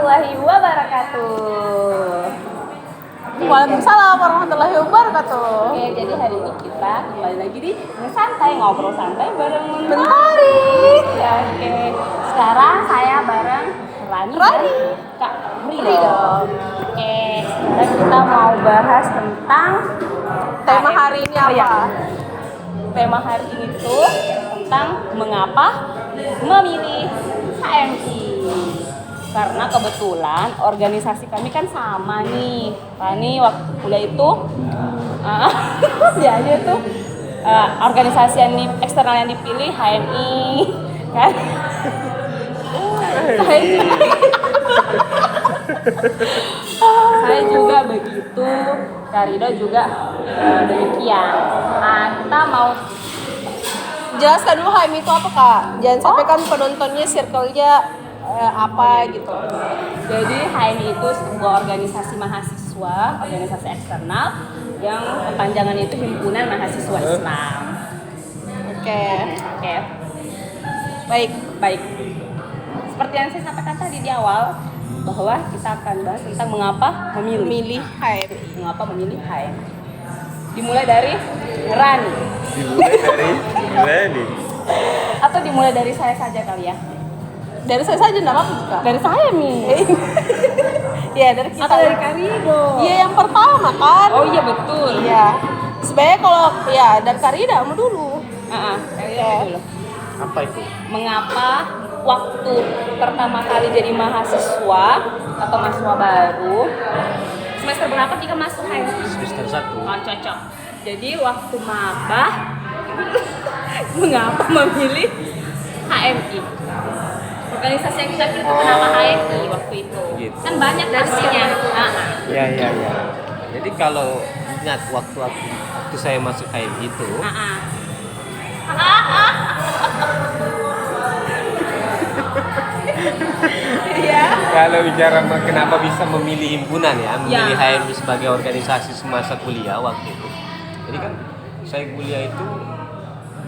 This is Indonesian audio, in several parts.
warahmatullahi wabarakatuh. Waalaikumsalam warahmatullahi wabarakatuh. Oke, jadi hari ini kita kembali lagi di santai, ngobrol santai bareng Mentari. Ya, oke. Sekarang saya bareng Rani dan Kak Rido. Oke, sekarang kita mau bahas tentang Tema hari ini apa? Ya. Tema hari ini tuh tentang mengapa memilih HMI. Karena kebetulan organisasi kami kan sama nih. Rani waktu kuliah itu dia aja tuh organisasi yang eksternal yang dipilih HMI kan. Saya juga begitu, Karido juga demikian. Nah, kita mau Jelaskan dulu HMI itu apa, Kak? Jangan sampai kan penontonnya circle-nya apa gitu. Jadi HMI itu sebuah organisasi mahasiswa, organisasi eksternal yang kepanjangannya itu Himpunan Mahasiswa Islam. Oke. Baik. Seperti yang saya sampaikan tadi di awal, bahwa kita akan bahas tentang mengapa memilih HMI. Mengapa memilih HMI. Dimulai dari Rani. Atau dimulai dari saya saja kali ya. Dari saya saja enggak apa-apa, Kak. Dari saya nih. Iya, dari kita. Atau dari Karido. Iya, yang pertama kan. Oh iya betul. Iya. Sebenarnya kalau ya dari Karida mau dulu. Dulu. Apa itu? Mengapa waktu pertama kali jadi mahasiswa atau mahasiswa baru semester berapa kita masuk HMI? Semester 1. Oh, cocok. Jadi waktu maba mengapa memilih HMI? Organisasi yang kita pilih itu kenapa HMI waktu itu? Gitu. Kan banyak versinya. Ya. Jadi kalau ingat waktu saya masuk HMI itu, Iya. kalau bicara kenapa bisa memilih himpunan ya, memilih HMI sebagai organisasi semasa kuliah waktu itu. Jadi kan saya kuliah itu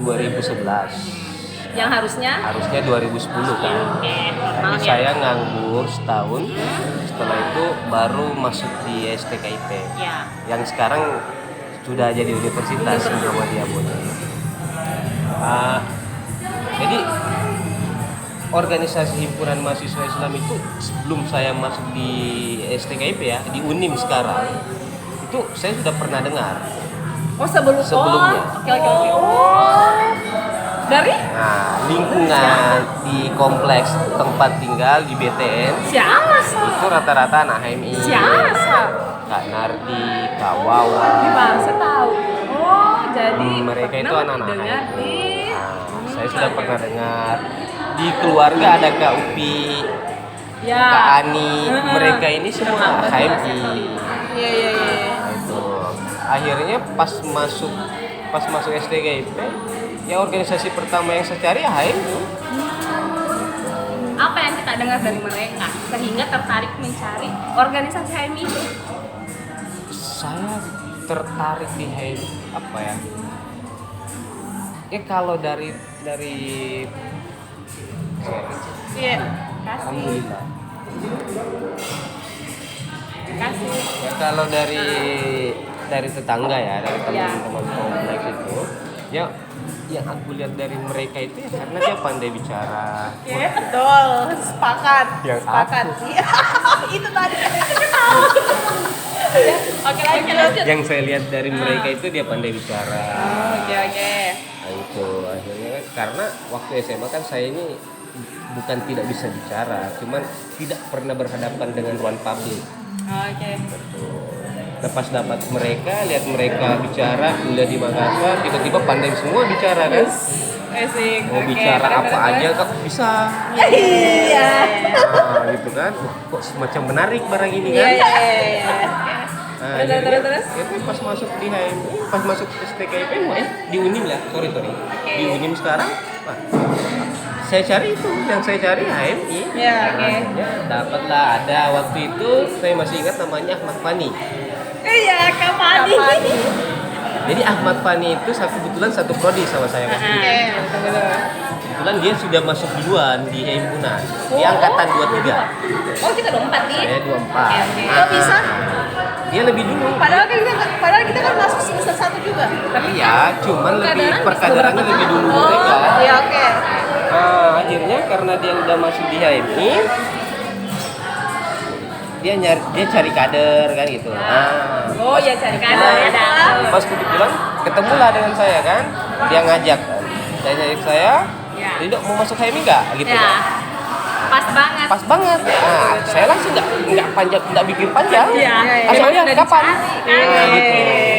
2011. Yang harusnya 2010 kan. Tapi saya nganggur setahun. Setelah itu baru masuk di STKIP. Ya. Yang sekarang sudah jadi Universitas Muhammadiyah Bonjol. Jadi organisasi himpunan mahasiswa Islam itu sebelum saya masuk di STKIP ya, di UNIM sekarang, itu saya sudah pernah dengar. Oh sebelumnya. Oke. Dari? Nah, lingkungan di kompleks tempat tinggal di BTN Siapa? itu rata-rata anak HMI. Siapa? Kak Nardi, Kak Wawa. Saya tahu. Oh, jadi mereka itu anak-anak dengar di saya sudah pernah dengar. Di keluarga ada Kak Upi, ya. Kak Ani, mereka ini semua HMI. Iya. Itu. Akhirnya pas masuk STKIP, ya organisasi pertama yang saya cari ya HMI. Apa yang kita dengar dari mereka sehingga tertarik mencari organisasi HMI itu? Saya tertarik di HMI apa ya? Kalau dari Iya. alhamdulillah. Kasih. Ya, kalau dari tetangga ya, dari teman-teman kompleks itu, ya yang aku lihat dari mereka itu ya karena dia pandai bicara. Iya, betul. Sepakat. Yang Sepakat. Iya. Itu tadi. Oke, lanjut. Yang saya lihat dari mereka itu dia pandai bicara. Oke. Nah, itu akhirnya kan karena waktu SMA kan saya ini bukan tidak bisa bicara, cuman tidak pernah berhadapan dengan ruang publik. Oke. Lepas dapat mereka, lihat mereka bicara, kuliah di Makassar, tiba-tiba pandai semua bicara kan. Asik. Mau bicara apa aja kok bisa. Iya. Nah, gitu kan. Kok semacam menarik barang ini kan. Iya. Nah, Terus. Itu pas masuk di HMI, pas masuk STKIP, di UNIM ya, sorry. Di UNIM sekarang, saya cari itu, yang saya cari HMI. Ya, oke. Ya, dapatlah ada waktu itu, saya masih ingat namanya Ahmad Fani. Iya, Kapani. Jadi Ahmad Fani itu kebetulan satu prodi sama saya. Oke. kebetulan dia sudah masuk duluan di himpunan. Dia angkatan 23. Oh, kita 24 nih. Saya 24. Oke. Kok bisa? Dia lebih dulu. Padahal kita kan masuk semester 1 juga. Tapi ya, cuman lebih Perkadaran perkadarannya bisa lebih dulu Oh, mereka. iya oke. Nah, akhirnya karena dia udah masuk di HMI, dia cari kader kan gitu. Nah, Oh ya, cari kader ya. Dah. pas kebetulan ketemulah dengan saya kan, dia ngajak kan. Saya, Ya. Ridho mau masuk HMI nggak? Gitu Ya. kan. Pas banget. Pas banget. Nah, saya langsung nggak bikin panjang. Iya. Langsung aja Udah kapan? dicari, kan? Nah, gitu.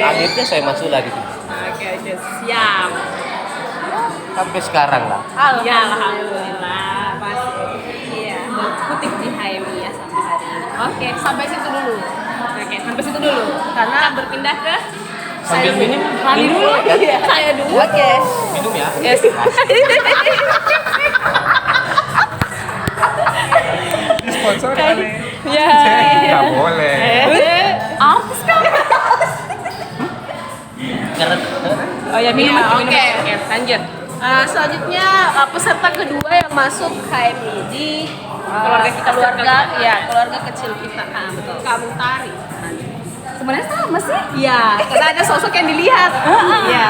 Akhirnya saya masuk lah di situ. Oke, siap. Sampai sekarang lah. Ya, alhamdulillah. Iya. Berkutik di HMI ya sampai hari ini. Oke, Sampai situ dulu. Oke, sampai situ dulu. Karena berpindah ke Sambil minum Rani dulu. kan? Saya dulu. Oke. Minum ya. Yes. Sponsor kali. Ya. Nggak boleh. Artis kan? Karena Oh ya, minum. Iya, minum. oke. Oke, lanjut. Selanjutnya peserta kedua yang masuk HMI di Keluarga kita, keluarga kecil kita. betul. Kampung Tari. Sebenarnya sama sih. Iya, karena ada sosok yang dilihat. Iya.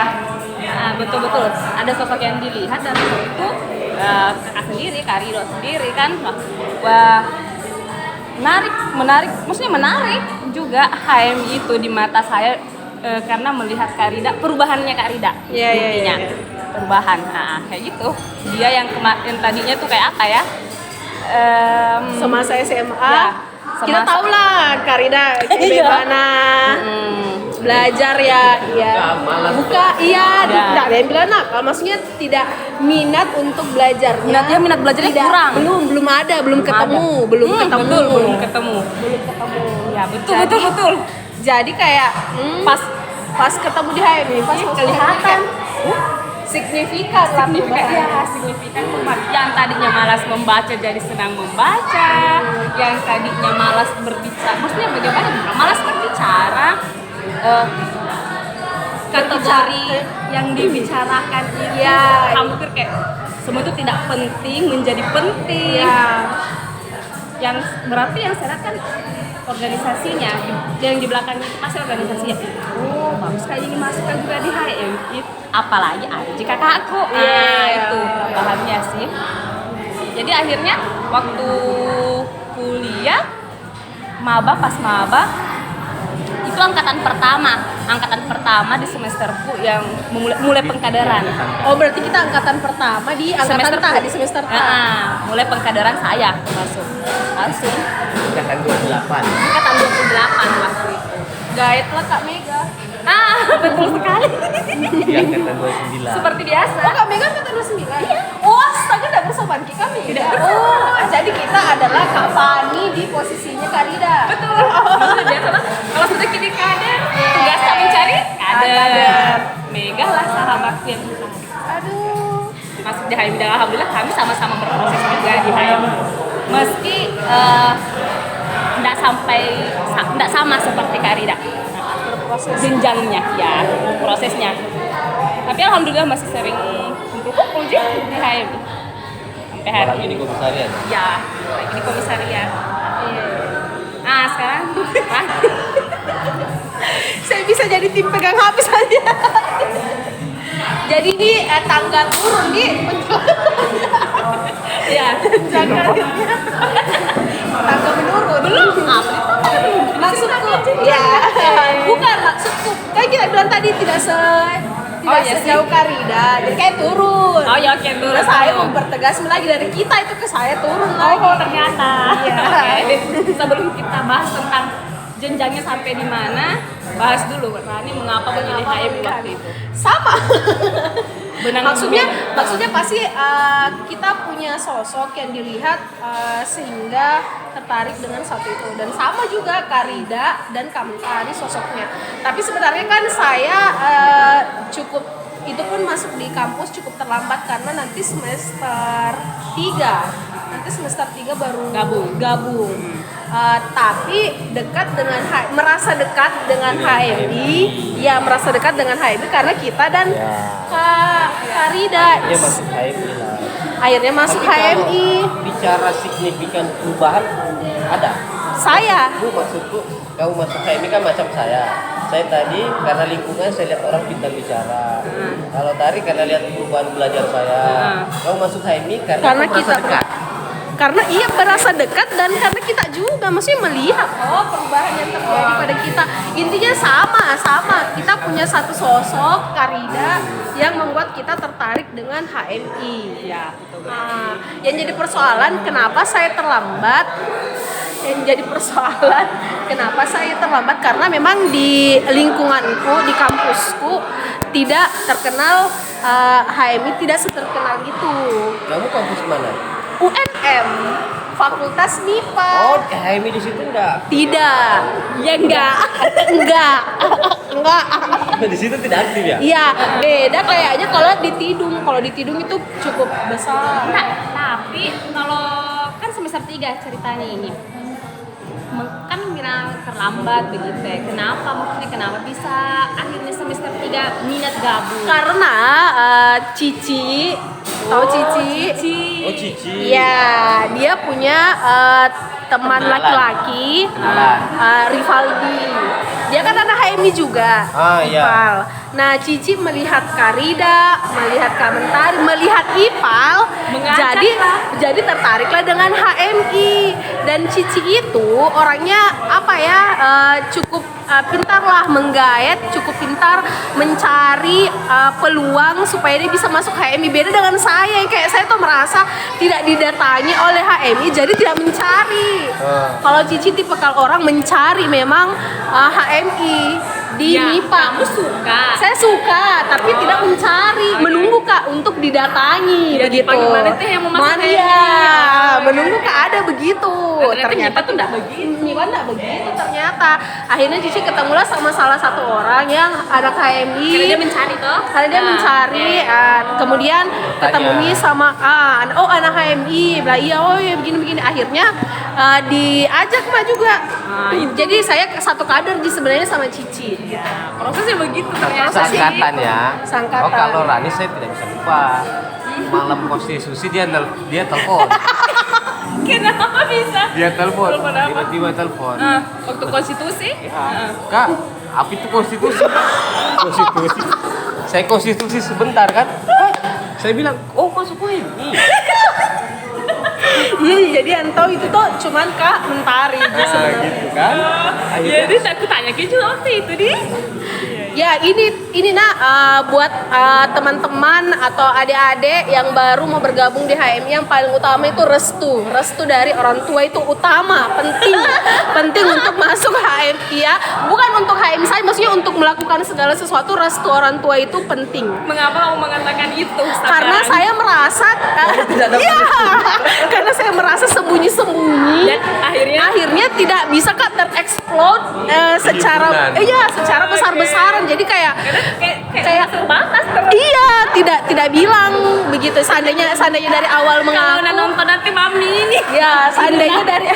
Nah, betul-betul ada sosok yang dilihat dan sosok itu kakak sendiri, Kak Ridho sendiri kan. Wah, menarik, maksudnya menarik juga HMI itu di mata saya karena melihat Kak Rida, perubahannya Kak Rida. Iya, iya, intinya. iya. Perubahan, nah kayak gitu. Dia yang tadinya tuh kayak apa ya? Semasa SMA, Ya, kita semasa- tahu lah Karida bagaimana belajar ya, iya. Ya, malas. Iya, Ya. tidak ada yang bilang nakal, maksudnya tidak minat untuk belajar. minat belajarnya kurang. Belum ada, belum ketemu, belum ketemu. Betul, belum ketemu. Ya, betul. Jadi kayak pas ketemu di HMI, pas Kelihatan. signifikan lah perubahan. Signifikan perubahan. Yang tadinya malas membaca jadi senang membaca, yang tadinya malas berbicara, maksudnya bagaimana? Malas berbicara, kategori yang dibicarakan itu Ya. hampir kayak semua itu tidak penting menjadi penting. Iya. Yang berarti yang saya lihat kan organisasinya, yang di belakangnya itu pasti organisasinya. Oh, bagus kayak ini masukkan juga di HMI. Apalagi Aji kakakku. Itu bahannya sih. Jadi akhirnya waktu kuliah pas maba itu angkatan pertama di semesterku yang mulai pengkaderan. Oh, berarti kita angkatan pertama di angkatan di semester Mulai pengkaderan saya langsung angkatan 28. angkatan 28 waktu itu. Gaet lah Kak Mega. Betul sekali. Dia angkatan 29. Seperti biasa. Oh, Kak Mega angkatan 29? Iya. Oh, astaga, udah bersopan Ki kami. Oh, jadi kita adalah Kak Fani di posisinya Kak Rida. Betul. Maksudnya biasa lah. Kalau sudah kini kader, tugasnya mencari kader. Mega lah sahabatku yang mencari. Aduh. Masuk di HMI dan alhamdulillah kami sama-sama berproses juga di HMI. Meski tidak sama seperti Kak Rida. Berproses. Jenjangnya ya, prosesnya. Tapi alhamdulillah masih sering kumpul di HMI. Sampai hari Apalagi ini. di komisariat. Ya, lagi di komisariat. Nah, sekarang Saya bisa jadi tim pegang HP saja. Jadi ini tangga turun nih. ya, Tangga menurun. belum apa? Maksudku, ya, bukan maksudku. Kan kita bilang tadi tidak iya sih. sejauh Karida, jadi kayak turun. Oh ya, oke turun. Terus saya mempertegas lagi dari kita itu ke saya turun lagi. Oh, ternyata. Iya. Oke. Sebelum kita bahas tentang jenjangnya sampai di mana, bahas dulu Rani mengapa memilih HMI waktu itu. Sama. Benang maksudnya pasti kita punya sosok yang dilihat sehingga tertarik dengan satu itu, dan sama juga Karida dan Kamtari sosoknya. Tapi sebenarnya kan saya cukup itu pun masuk di kampus cukup terlambat karena nanti semester 3 baru gabung. Tapi merasa dekat dengan HMI, ya merasa dekat dengan HMI karena kita dan Kak Karida. Dia masuk HMI lah. akhirnya masuk Tapi kalau HMI. bicara signifikan perubahan ada. Saya Maksudku kamu masuk HMI kan macam saya. Saya tadi karena lingkungan saya lihat orang pintar bicara. Kalau Tari karena lihat perubahan belajar saya. Kamu masuk HMI karena karena kamu merasa kita dekat. karena iya berasa dekat dan karena kita juga maksudnya melihat perubahan yang terjadi pada kita. Intinya sama kita punya satu sosok Karida yang membuat kita tertarik dengan HMI. Ya, betul. Nah, yang jadi persoalan kenapa saya terlambat? Yang jadi persoalan kenapa saya terlambat karena memang di lingkunganku, di kampusku tidak terkenal HMI tidak seterkenal itu. Kamu kampus mana? UNM, Fakultas MIPA. Oh, HMI di situ enggak? Tidak. Ya enggak. Enggak. Di situ tidak aktif ya? Iya, beda kayaknya kalau di Tidung. Kalau di Tidung itu cukup besar. Nah, tapi kalau kan semester 3 ceritanya ini kan bilang terlambat begitu ya. Kenapa bisa akhirnya semester 3 minat gabung? Karena Cici, tahu Cici? Oh, Cici. Iya, dia punya teman Kenalan. laki-laki, Kenalan. Rivaldi. Dia kan anak HMI juga. Ah, iya. Ipal. Nah, Cici melihat Karida, melihat Kamentari, melihat Ipal, jadi tertariklah dengan HMI. Dan Cici itu orangnya apa ya? Cukup pintar lah menggayat, cukup pintar mencari peluang supaya dia bisa masuk HMI. Beda dengan saya yang kayak saya tuh merasa tidak didatangi oleh HMI, jadi tidak mencari. Kalau Cici tipe kalau orang mencari memang HMI di Ya, MIPA. kamu suka. Saya suka, tapi tidak mencari, menunggu Kak untuk didatangi Ya, begitu. dipanggil mana teh yang mau masuk Iya, HMI. menunggu Kak ada begitu. Ternyata MIPA tuh enggak begitu. MIPA enggak begitu ternyata. Akhirnya Cici ketemulah sama salah satu orang yang anak HMI. Karena dia mencari toh. Karena dia Nah, mencari, kemudian ketemui sama anak HMI, bilang iya, oh ya begini-begini. Akhirnya diajak Mbak juga. Jadi saya satu kader sebenarnya sama Cici. Ya, prosesnya begitu ternyata. Sangkatan ya. Sangkatan. Oh, kalau Rani saya tidak bisa lupa. Malam konstitusi dia telepon. Kenapa bisa? Dia telepon. Telepon apa? Tiba-tiba telepon. Waktu konstitusi? Kak, apa itu konstitusi? Konstitusi. Saya konstitusi sebentar kan? Saya bilang, oh masuk HMI. Iya, jadi yang tahu itu tuh cuman Kak Mentari sebenarnya. Gitu kan? Jadi aku tanya ke juga waktu itu di. Ya ini buat teman-teman atau adik-adik yang baru mau bergabung di HMI, yang paling utama itu restu dari orang tua itu utama, penting untuk masuk HMI ya, bukan untuk HMI saya, maksudnya untuk melakukan segala sesuatu restu orang tua itu penting. Mengapa kamu mengatakan itu? Karena saya merasa iya, karena saya merasa sembunyi-sembunyi Dan akhirnya tidak bisa Kak tereksplod secara besar-besaran. Jadi kayak terbatas. iya, tidak bilang begitu. Seandainya dari awal Kalau mengaku. udah nonton nanti mami ini. Ya, seandainya dari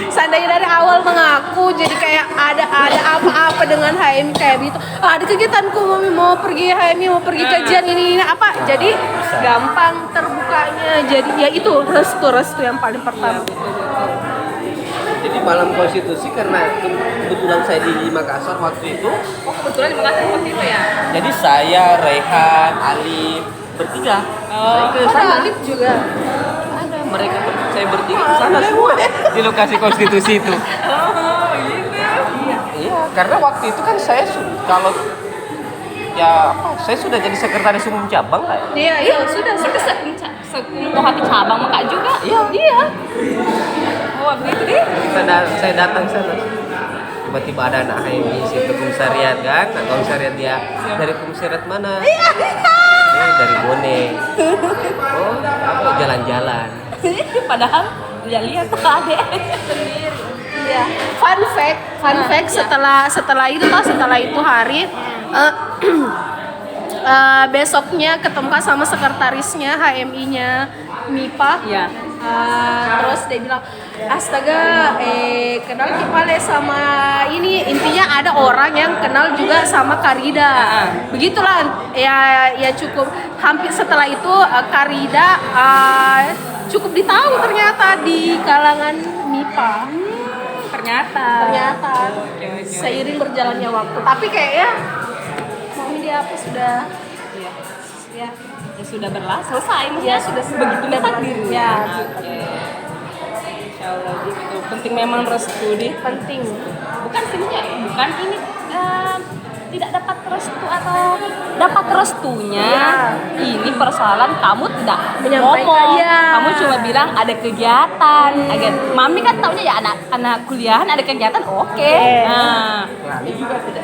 seandainya dari awal mengaku, jadi kayak ada apa-apa dengan HMI kayak gitu. Ada kegiatanku, mami mau pergi HMI, mau pergi kajian ini apa. Jadi gampang terbukanya. Jadi ya itu restu yang paling pertama. Jadi malam konstitusi karena kebetulan saya di Makassar waktu itu. Oh, kebetulan di Makassar seperti itu ya. Jadi saya, Rehan, Alif bertiga. Saya ke sana. Alif juga. Ada mereka saya bertiga ke sana semua di lokasi konstitusi itu. Oh, gitu. Iya, karena waktu itu kan saya kalau saya sudah jadi sekretaris umum cabang lah. Iya, sudah. Sekumpulan hati cabang Mekak juga. Iya. Oh, begitu deh. Saya datang sana. Tiba-tiba ada anak HMI situ komisariat kan, komisariat dia dari komisariat mana? Dari Bone. Oh, apa jalan-jalan. Padahal dia lihat adek sendiri. Iya. Fun fact setelah itu hari besoknya ketemu sama sekretarisnya HMI-nya MIPA. Iya. Terus dia bilang, astaga, kenal Kipale sama ini. Intinya ada orang yang kenal juga sama Karida. Begitulah, ya cukup. Hampir setelah itu Karida cukup ditahu ternyata di kalangan MIPA. Ternyata. Oke. Seiring berjalannya waktu. Tapi kayaknya mau dia apa sudah Iya. ya. Ya sudah selesai. Ya sudah begitu takdir. Ya, Oke. Insyaallah gitu. Penting memang restu di. penting. Bukan sebenarnya, bukan ini tidak dapat restu atau dapat restunya. Ini persoalan kamu tidak Menyampaikan, ngomong. iya. Kamu cuma bilang ada kegiatan. Mami kan taunya ya anak kuliahan ada kegiatan, oke. Nah, Lali juga tidak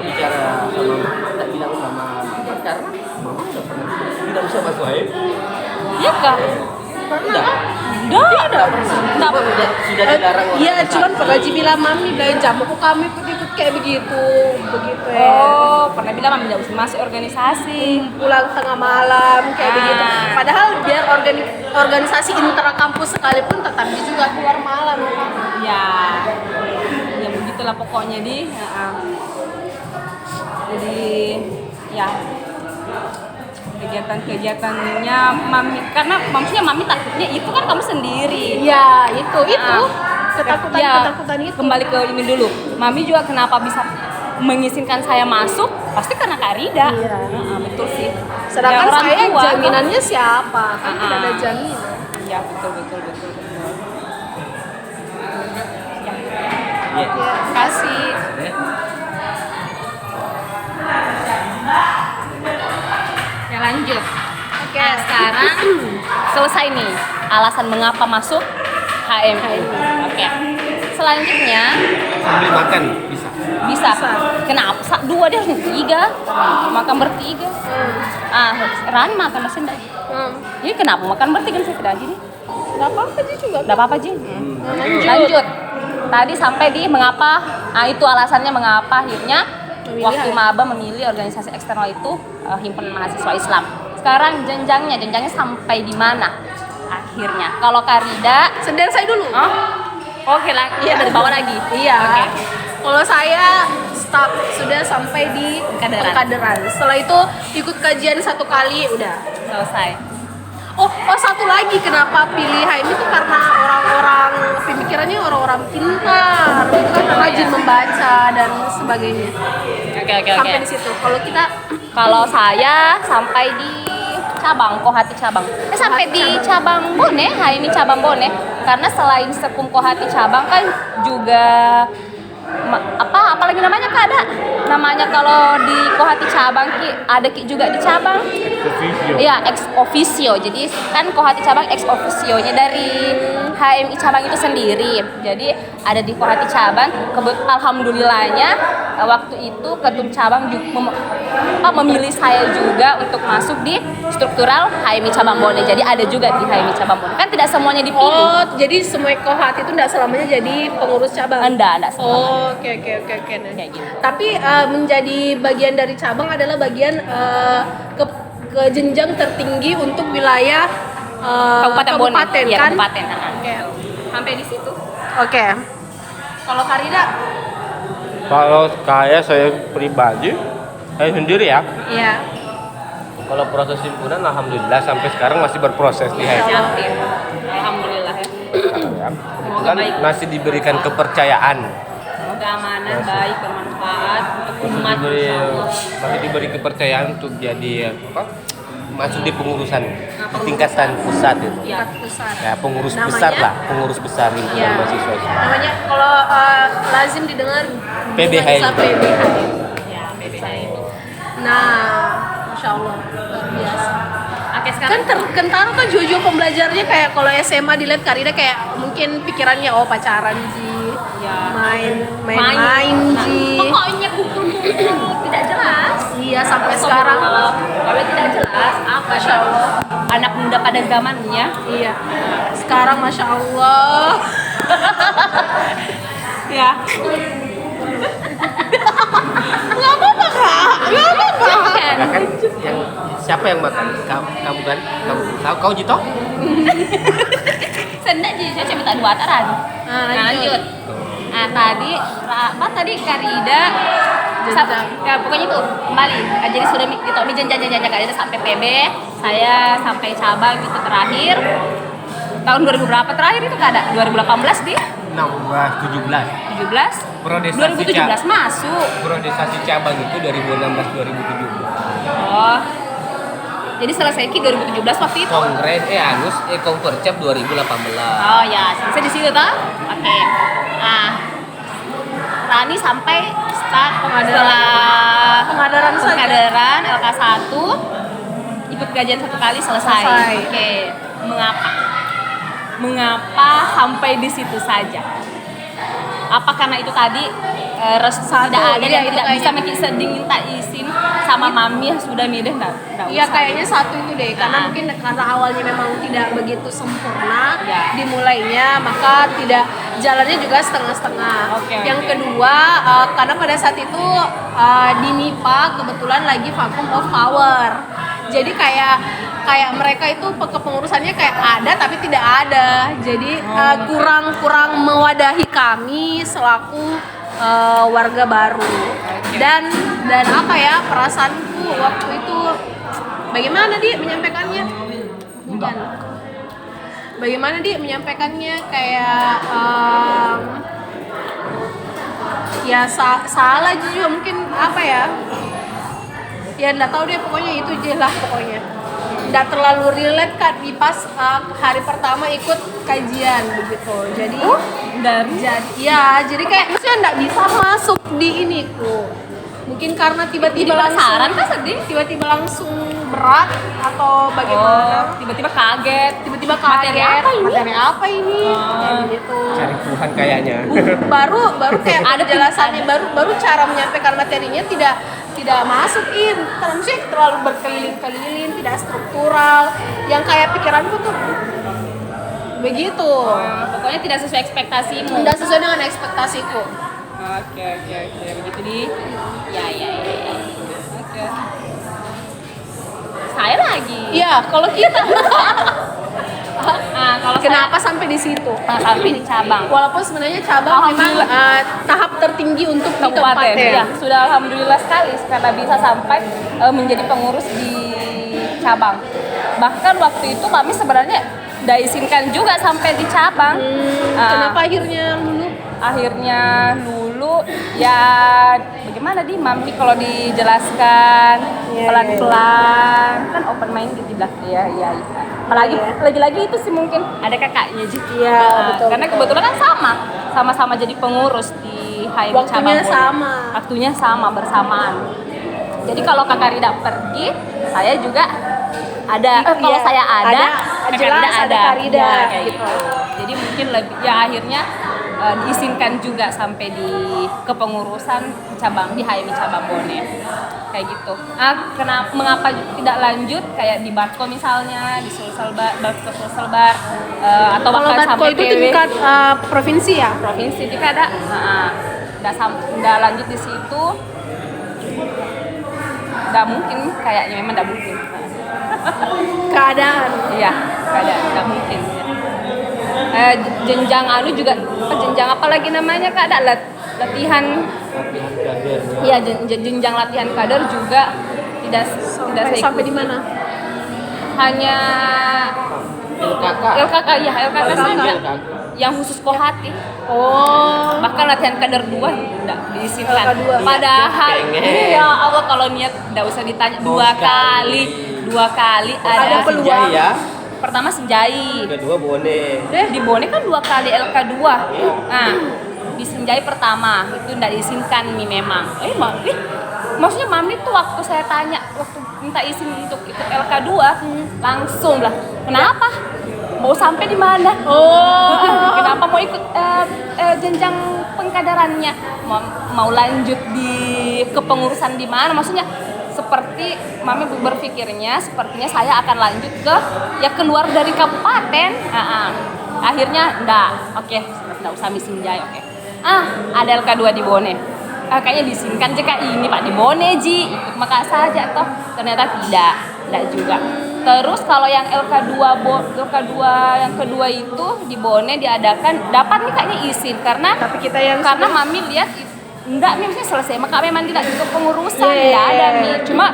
bicara tidak bilang sama mama karena mama udah pernah tidak bisa bahasa lain. iya kak. Tidak. Enggak. Sudah dilarang. Iya, cuman pengaji bilang mami bilang jamu kami ikut kayak begitu ya. Oh, pernah bilang mami tidak usah masuk organisasi. Pulang tengah malam kayak Ah. begitu. Padahal biar organisasi intra kampus sekalipun tetap juga keluar malam. Ya begitulah pokoknya jadi ya kegiatannya mami, karena maksudnya mami takutnya itu kan kamu sendiri. Iya, itu ketakutan itu. Kembali ke ini dulu, mami juga kenapa bisa mengizinkan saya masuk pasti karena Karida. Iya. Betul sih. Sedangkan Ya, orang saya tua, jaminannya siapa? Kan tidak ada Ah. jaminan. ya betul. Iya. Terima kasih. Ya lanjut. Oke. Nah, sekarang selesai nih alasan mengapa masuk HMI. Oke. Selanjutnya Sambil makan bisa. bisa. Kenapa? Dua dia harus tiga. Makan bertiga. Rani makan mesin dah. Ini kenapa makan bertiga saya tidak gini? Gak apa-apa sih juga. Tidak apa-apa Jin. Lanjut. Tadi sampai di mengapa? Itu alasannya mengapa akhirnya waktu maba memilih organisasi eksternal itu himpunan mahasiswa Islam. Sekarang jenjangnya sampai di mana? Akhirnya, kalau Karida, Sendiri saya dulu. oke lah, dari bawah lagi. Iya. Oke. Kalau saya sudah sampai di Kaderan. Setelah itu ikut kajian 1 kali udah. Selesai. Oh, satu lagi kenapa pilih HM itu karena orang-orang pemikirannya orang-orang pintar, itu kan rajin membaca dan sebagainya. Oke. Sampai di situ. Kalau saya sampai di Kohati cabang. Sampai di cabang Bone, HMI cabang Bone. Karena selain Sekum Kohati cabang kan juga apalagi namanya Kak ada? Namanya kalau di Kohati cabang ada juga di cabang. Iya, ex officio. Jadi kan Kohati cabang ex officio-nya dari HMI cabang itu sendiri. Jadi ada di Kohati cabang. Alhamdulillahnya waktu itu ketum cabang juga memilih saya juga untuk masuk di struktural HMI cabang Bone. Jadi ada juga di HMI cabang Bone. Kan tidak semuanya dipilih. Oh, jadi semua Kohati itu tidak selamanya jadi pengurus cabang. Enggak selamanya. Oh, oke. Kayak gitu. Tapi menjadi bagian dari cabang adalah bagian ke jenjang tertinggi untuk wilayah Kabupaten Bone. Iya, kan? kabupaten. Oke. Sampai di situ. Oke. Kalau Karida? Kalau saya pribadi, saya sendiri ya. Iya. Kalau proses himpunan alhamdulillah sampai sekarang masih berproses di HMI. Aktif. Alhamdulillah ya. Kan masih diberikan kepercayaan. Semoga amanah, baik, bermanfaat untuk umat. Masih diberi kepercayaan untuk jadi masuk di pengurusan tingkatan pusat itu. Ya. Besar. Ya, pengurus Namanya? besar lah, pengurus besar himpunan Iya. mahasiswa Islam. Namanya kalau lazim didengar PBH. Islam PBH. Ya, PBH itu. Nah, Masya Allah, luar biasa. Oke, Kan sekarang terkentara kan Jojo pembelajarnya kayak kalau SMA dilihat Karida kayak mungkin pikirannya pacaran Ji, Ya. main Ji. Pokoknya kumpul-kumpul tidak jelas. Iya sampai sekarang. Kalau tidak jelas, apa Masya Allah. anak muda pada zamannya? Iya. Sekarang Masya Allah. Ya. Gak apa-apa Kak. Gak apa-apa. Ya kan yang siapa yang makan? Kamu kan? Kau Jito? Sendak sih, saya minta dua taran. Lanjut. Tadi Karida pokoknya itu kembali. Jadi sudah di jenjang Karida sampai PB, saya sampai cabang itu terakhir. Tahun 2000 berapa terakhir itu Kak ada? 2018 di 16, 17. 17? Prodesasi 2017 masuk. Prodesasi cabang itu 2016 2017. Oh. Jadi selesai ki 2017 waktu itu. Kongres Konvercap 2018. Oh ya, selesai di situ toh? Oke. Nah, Rani sampai setelah pengadaran LK1 ikut gajian 1 kali selesai. Oke. Mengapa sampai di situ saja? Apa karena itu tadi tidak ada yang tidak bisa minta izin sama mami yang sudah milih enggak Iya usah. kayaknya satu itu deh, karena mungkin karena awalnya memang tidak begitu sempurna dimulainya, maka tidak jalannya juga setengah-setengah. Yang kedua, karena pada saat itu di MIPA kebetulan lagi vacuum of power. Jadi kayak mereka itu kepengurusannya kayak ada tapi tidak ada. Jadi kurang mewadahi kami selaku warga baru. Dan apa ya, perasaanku waktu itu bagaimana dia menyampaikannya? Bukan. Bagaimana dia menyampaikannya kayak ya salah juga mungkin apa ya? Ya enggak tahu deh, pokoknya itu jelas pokoknya. Enggak terlalu relate kan di pas hari pertama ikut kajian begitu. Jadi jadi kayak maksudnya enggak bisa masuk di ini tuh. Mungkin karena tiba-tiba penasaran kan sedih? Tiba-tiba langsung berat atau bagaimana? Tiba-tiba kaget. Materi apa ini? Kayak gitu. Cari Tuhan kayaknya. Baru kayak ada penjelasannya, baru cara menyampaikan materinya tidak masukin, maksudnya terlalu berkeliling-keliling, tidak struktural, yang kayak pikiranku tuh begitu. Pokoknya tidak sesuai ekspektasimu. Tidak sesuai dengan ekspektasiku. Oke, begitu di. Ya. Oke. Saya lagi. Iya, kalau kita. Kalau Kenapa sampai di situ? sampai di cabang? Walaupun sebenarnya cabang memang tahap tertinggi untuk di kabupaten. Ya, sudah alhamdulillah sekali karena bisa sampai menjadi pengurus di cabang. Bahkan waktu itu kami sebenarnya tidak izinkan juga sampai di cabang. Kenapa akhirnya lulu? Akhirnya lulu ya bagaimana di mami kalau dijelaskan pelan-pelan kan open mind di belakang ya. Apalagi lagi-lagi itu sih mungkin ada kakaknya juga. Iya, betul. Karena kebetulan kan sama-sama jadi pengurus di HMI Waktunya cabang. sama. Waktunya sama bersamaan. Jadi kalau Kakak Rida pergi, saya juga ada. Kalau saya ada, Kakak jelas Rida ada Kak Rida, Ya, kayak gitu. gitu. Jadi mungkin lebih ya akhirnya diizinkan juga sampai di kepengurusan cabang di HMI cabang Bone kayak gitu. Mengapa tidak lanjut kayak di Batko misalnya di Sulselbar atau Kalau bahkan Batko sampai itu PW tingkat provinsi ya? provinsi juga ada. Nggak lanjut di situ. Nggak mungkin kayaknya memang nggak mungkin. Keadaan. Iya, nggak mungkin. Jenjang juga jenjang apa lagi namanya Kak, ada latihan kader. Iya, jenjang latihan kader juga tidak saya Sampai ikuti. di mana? Hanya LKK saja yang khusus Kohati. Oh. Bahkan latihan kader 2 tidak diizinkan. LK2. Padahal Pengen. ya Allah kalau niat tidak usah ditanya dua kali ada peluang. Ya. Pertama Senjai. Kedua Bone. Di Bone kan 2 kali LK2. Nah, di Senjai pertama itu tidak diizinkan nih memang. Maksudnya Mami tuh waktu saya tanya, waktu minta izin untuk ikut LK2, langsung lah. Kenapa? Mau sampai di mana? Kenapa mau ikut jenjang pengkaderannya? Mau lanjut di kepengurusan di mana? Maksudnya seperti Mami berpikirnya sepertinya saya akan lanjut keluar dari kabupaten. Akhirnya enggak. Oke, enggak usah Miss Senjai. Oke. Ada LK2 di Bone. kayaknya diizinkan aja kak ini Pak di Bone Ji ikut maka saja toh ternyata tidak juga. Terus kalau yang LK2 yang kedua itu di Bone diadakan dapat nih kayaknya izin karena mami lihat enggak nih maksudnya selesai maka memang tidak ikut pengurusan tidak ada nih cuma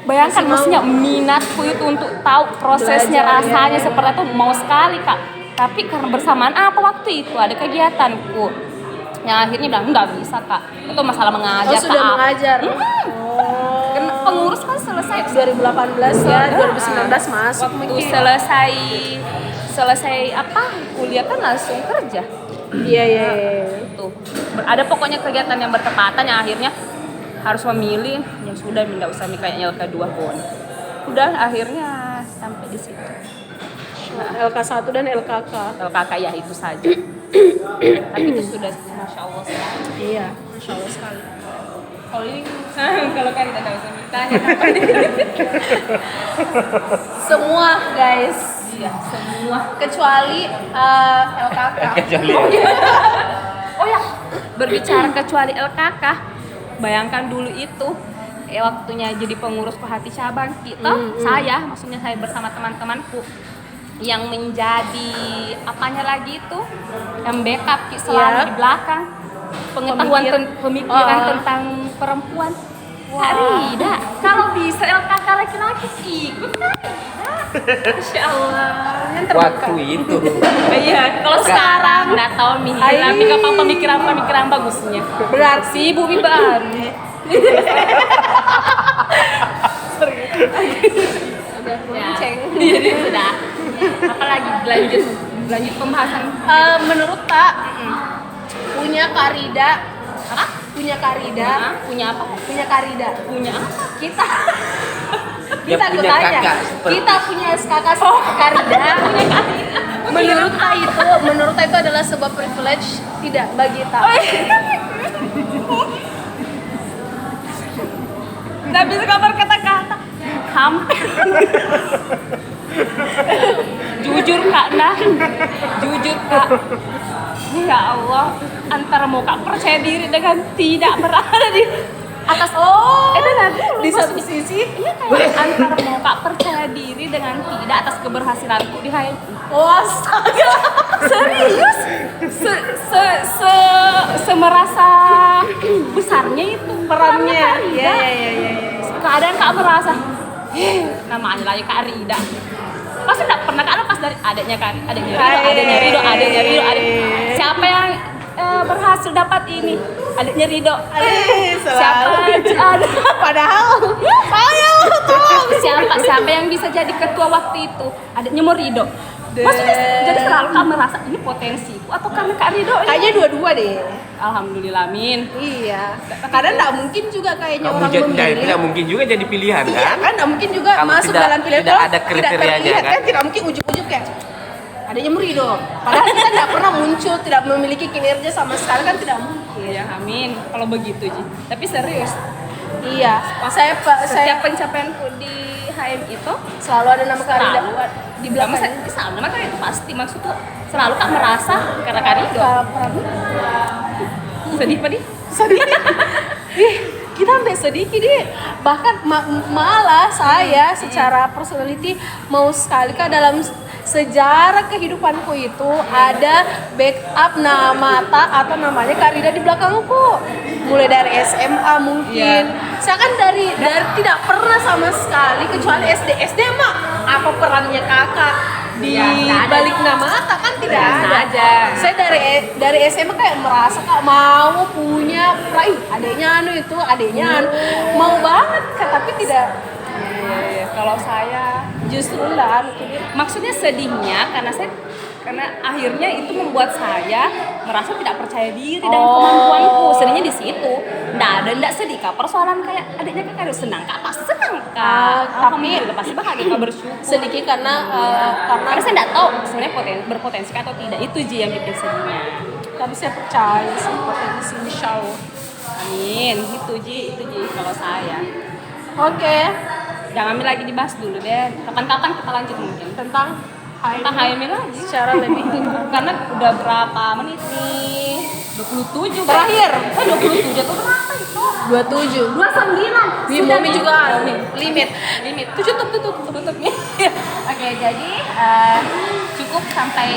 bayangkan maksudnya minatku itu untuk tahu prosesnya rasanya seperti itu mau sekali kak tapi karena bersamaan apa waktu itu ada kegiatanku yang akhirnya bilang nggak bisa kak itu masalah mengajar sudah mengajar pengurus kan selesai 2018 ya 2019 masuk waktu mungkin selesai apa kuliah kan langsung kerja iya tuh ada pokoknya kegiatan yang bertepatan yang akhirnya harus memilih yang sudah tidak usah kayaknya LK2 pun udah akhirnya sampai di situ LK1 dan LKK ya itu saja tapi itu sudah masya Allah sekali iya masya Allah sekali kalau kan tidak usah ditanya semua guys iya semua kecuali LKK oh ya berbicara kecuali LKK bayangkan dulu itu waktunya jadi pengurus hati cabang kita saya maksudnya saya bersama teman-temanku yang menjadi apanya lagi itu yang backup selalu di belakang pengetahuan pemikiran tentang perempuan Kak Rida kalau bisa LKK laki-laki ikut Kak Rida Masya Allah Waktu itu. iya kalau sekarang nggak tahu nih tapi kapan pemikiran bagusnya berarti si Bumi Ban jadi sudah apalagi lanjut pembahasan menurut Kak punya Karida punya apa punya Karida punya apa kita Dia kita punya tanya kakak seperti- kita punya kakak Karida menurut Kak itu adalah sebuah privilege tidak bagi Tak nggak bisa kabar kata-kata hampir jujur kak ya Allah antara mau kak percaya diri dengan tidak berada di atas di satu sisi iya kayak antara mau kak percaya diri dengan tidak atas keberhasilanku di HMI astaga serius semerasa besarnya itu perannya ya keadaan kak merasa namanya lagi Kak Rida pasti tidak pernah kak lepas dari adiknya Rido siapa yang berhasil dapat ini adiknya Rido siapa ada padahal saya siapa yang bisa jadi ketua waktu itu adiknya mau Rido maksudnya jadi selalu kak merasa ini potensiku atau karena Kak Rido kayaknya dua-dua deh alhamdulillah amin iya karena tidak mungkin juga kayaknya orang memilih tidak mungkin juga jadi pilihan iya kan? kan tidak mungkin juga Kalau masuk tidak- dalam pilihan tidak kalau ada kriterianya, terlihat kan? tidak mungkin ujuk-ujuk kayak adanya Murido padahal kita tidak pernah muncul tidak memiliki kinerja sama sekali kan tidak mungkin ya amin kalau begitu Ji tapi serius iya saya setiap pencapaianku di HM itu selalu ada nama Karida selalu di belakang sama nama itu pasti maksudku selalu kak merasa karena Karido sedih Ih, kita sampai sedikit deh. Bahkan malah saya secara personality mau sekali Kak dalam sejarah kehidupanku itu ada backup nama atau namanya Karida di belakangku. Mulai dari SMA mungkin. Saya kan dari tidak pernah sama sekali kecuali SD mah apa perannya kakak di balik nama Ata kan tidak ada. Saya dari SMA kayak merasa Kak mau punya adanya mau banget Kak tapi tidak. Kalau saya Justru lah maksudnya sedihnya karena akhirnya itu membuat saya merasa tidak percaya diri dengan kemampuanku. Sedihnya di situ. Nggak sedih Kak. Persoalan kayak adiknya Kak harus senang Kak, pasti senang Kak. Tapi pasti bahagia Kak, bersyukur. sedikit karena Karena saya nggak tahu sebenarnya berpotensi atau tidak. Itu Ji yang bikin sedihnya. tapi saya percaya sih potensi insya Allah. Amin. Itu Ji kalau saya. Oke, Jangan lagi dibahas dulu deh. Kapan-kapan kita lanjut mungkin. tentang Tentang HMI lagi. secara lebih Karena udah berapa menit nih? 25 27 Terakhir. 27 tuh berapa itu? 27. 29. Di Momi juga limit. Tutupnya. Oke, jadi cukup sampai